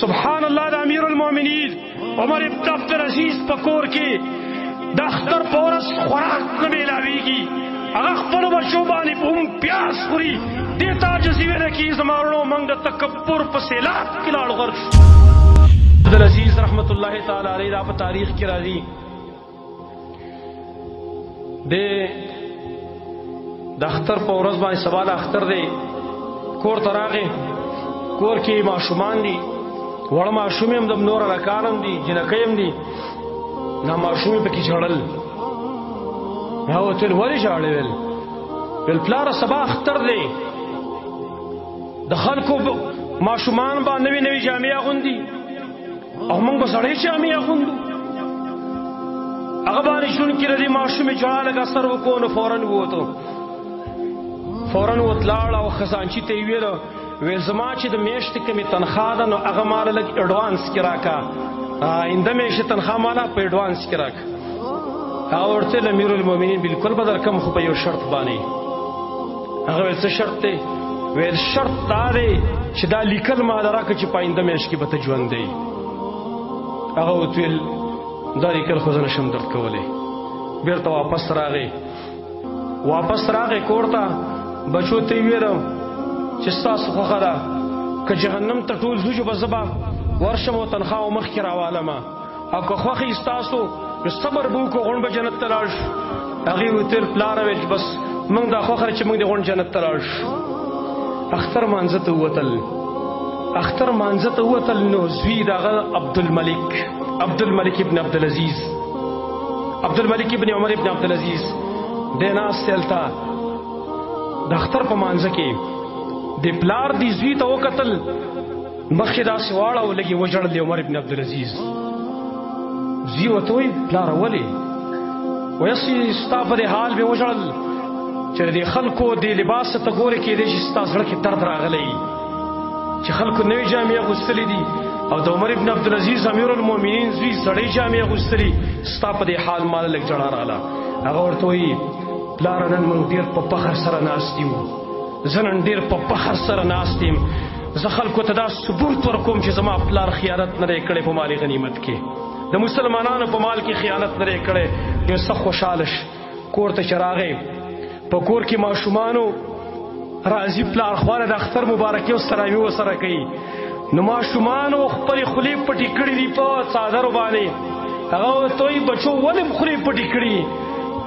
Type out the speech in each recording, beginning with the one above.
سبحان الله د امیر المؤمنین عمر ابن عبدالعزیز پکور کې د اختر پورس خوراک نه ملاویږي، هغه خپل بچو باندې په هم پیاس خوري. دې ته عاجزي ویل کېږي. زما وروڼو موږ د تکبر په سیلاب کې لاړو غرق شو. عبدالعزیز رحمت الله تعالی علیه دا په تاریخ کې راځي. د اختر په ورځ باندې سبا د اختر دی، کور ته راغی. کور کې ماشومان دي، وړ ماشوم هم د نور هلکان هم دي، جنکۍ هم دي. دا ماشوم یې پکې ژړل. ما ورته ویل ولې ژاړې؟ ویل پلاره سبا اختر دی، د خلکو ماشومان به نوې نوې جامې اغوندي او موږ به سړې جامې اغوندو. هغه باندې شون کې د دې ماشومې ژړا لږ اثر وکړو نو فورا ووتو. فورا وتلاړ او خزانچي ته یې ویل ویل زما چې د میاشتې کومې تنخواه ده نو هغه ماله لږ اډوانس کې راکړه، آینده میاشتې تنخواه ماله په اډوانس کې راکړه. هغه ورته ویل امیر المؤمنین بالکل به درکړم خو په یو شرط باندې. هغه ویل څه شرط دی؟ ویل شرط دا دی چې دا لیکل ماله راکړه چې په آینده میاشت کې به ته ژوندی. هغه ورته ویل دا لیکل خو زه نشم درد کولی. بېرته واپس راغی. واپس راغی کور ته. بچو ته یې ویل چې ستاسو خوښه ده که جهنم ته ټول ځو چې به زه به ورشم او تنخواه مخکې راوالمه، او که خوښه یې ستاسو نو صبر به وکړو غونډ به جنت ته لاړ شو. هغې ورته ویل پلاره ویل چې بس موږ دا خوښه ده چې موږ د غونډ جنت ته لاړ شو. اختر مانځه ته ووتل. اختر مانځه ته ووتل نو زوی د هغه عبدالملک ابن عبدالعزیز، عبدالملک ابن عمر ابن عبدالعزیز دی ناست هلته د اختر په مانځه کې. د پلار دی زوی ته وکتل، مخ یې داسې واړه او لږ یې وژړل د عمر ابن عبدالعزیز. زوی ورته وایي پلاره ولې؟ ویسې ستا په دې حال مې وژړل چې د خلکو دې لباس ته ګورې کېدی شي ستا زړه کې درد راغلی چې خلکو نوې جامې اغوستلې دي او د عمر ابن عبدالعزیز امیر المؤمنین زوی زړې جامې اغوستلې، ستا په دې حال ماله لږ جړا راغله. هغه ورته وایي پلاره نن موږ ډېر په فخر سره ناست یو، زه نن ډېر په فخر سره ناست یم. زه خلکو ته دا ثبوت ورکوم چې زما پلار خیانت نه دی کړی په مال غنیمت کې، د مسلمانانو په مال کې خیانت نه دی کړی. یو سخت خوشحاله کور ته چې راغی، په کور کې ماشومانو راځي پلار خواله د اختر مبارکي او سلامي ورسره کوي. نو ماشومانو خپلې خولې پټې کړي دي په څادرو باندې. هغه ورته وایي بچو ولې خولې پټې کړي؟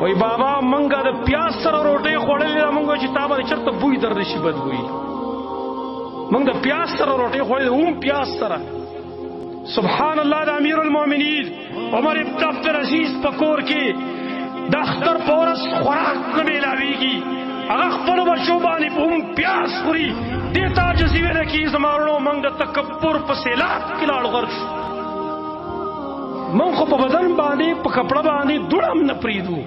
وای بابا منګه د پیاز سره روټۍ خوړلې ده، موږ چې تا باندې چېرته بوی درد شي بد بوی، موږ د پیاز سره روټۍ خوړلې هم پیاز سره. سبحان الله د امیر المؤمنین عمر ابن عبدالعزیز په کور کې د اختر په ورځ خوراک نه میلاویږي، هغه خپلو بچو باندې په هم پیاز خوري. دې ته عاجزي ویل کېږي. زما وروڼو موږ د تکبر په سیلاب کې لاړو غرق شو. موږ خو په بدن باندې په کپړه باندې دوړه هم نه پرېږدو.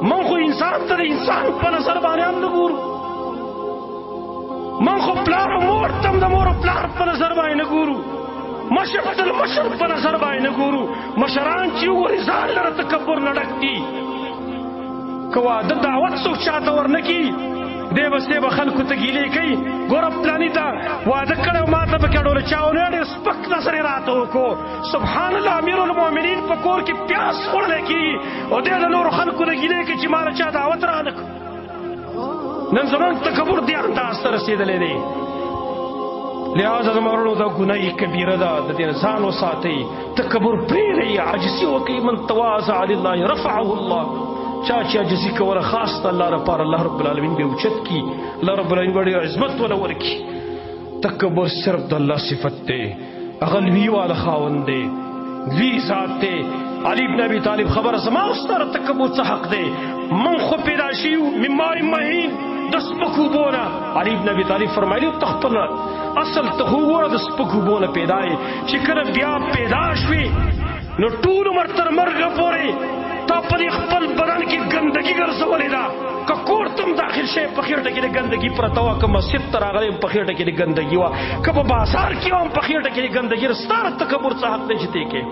من خو انسان ته د انسان په نظر باندې هم نه ګورو. من خو پلار او مور ته هم د مور او پلار په نظر باندې نه ګورو. مشر ته د مشر په نظر باندې نه ګورو. مشران چې وګوري ځان لره تکبر نه ډک دي. که واده دعوت څوک چاته ورنه کړي دی بس دی به خلکو ته ګیلې کوي، ګوره پلاني ته واده کړی او ما ته پکې ډوله چاونه ډېر سپک نظر یې راته وکړو. سبحان الله امیر المؤمنین په کور کې پیاز خوړلی کېږي او دی د نورو خلکو نه ګیلې کوي چې ما له چا دعوت رانه کړو. نن زموږ تکبر دې انداز ته رسېدلی دی. لہذا زما وروڼو دا ګناه کبیره ده، د دې نه ځان وساتئ. تکبر پرېږدئ، عاجزي وکړئ. من تواضع لله رفعه الله. چا چې عاجزي کوله خاص د الله لپاره الله رب العالمین به اوچت کي، الله رب العالمین به ډېر عظمت وله ورکړي. تکبر صرف د الله صفت دی، هغه لوی واله خاوند دی، لوی ذات دی. علي بن ابي طالب خبره زما او ستا د تکبر څه حق دی؟ من خو پیدا شوي من ماء مهین، د سپکو اوبو نه. علي بن ابي طالب فرمایلي ته خپل اصل ته خو وګوره د سپکو اوبو نه پیدا یې، چې کله بیا پیدا شوې نو ټول عمر تر مرګه پورې تا په دې خپل بدن کې ګندګي ګرځولې ده. که کور ته هم داخل شی په خېټه کې د ګندګي پرته وه، که مسجد ته راغلی په خېټه کې د ګندګي وه، که په بازار کې هم په خېټه کې د ګندګي. ستا د تکبر څه حق دی چې ته یې کوې؟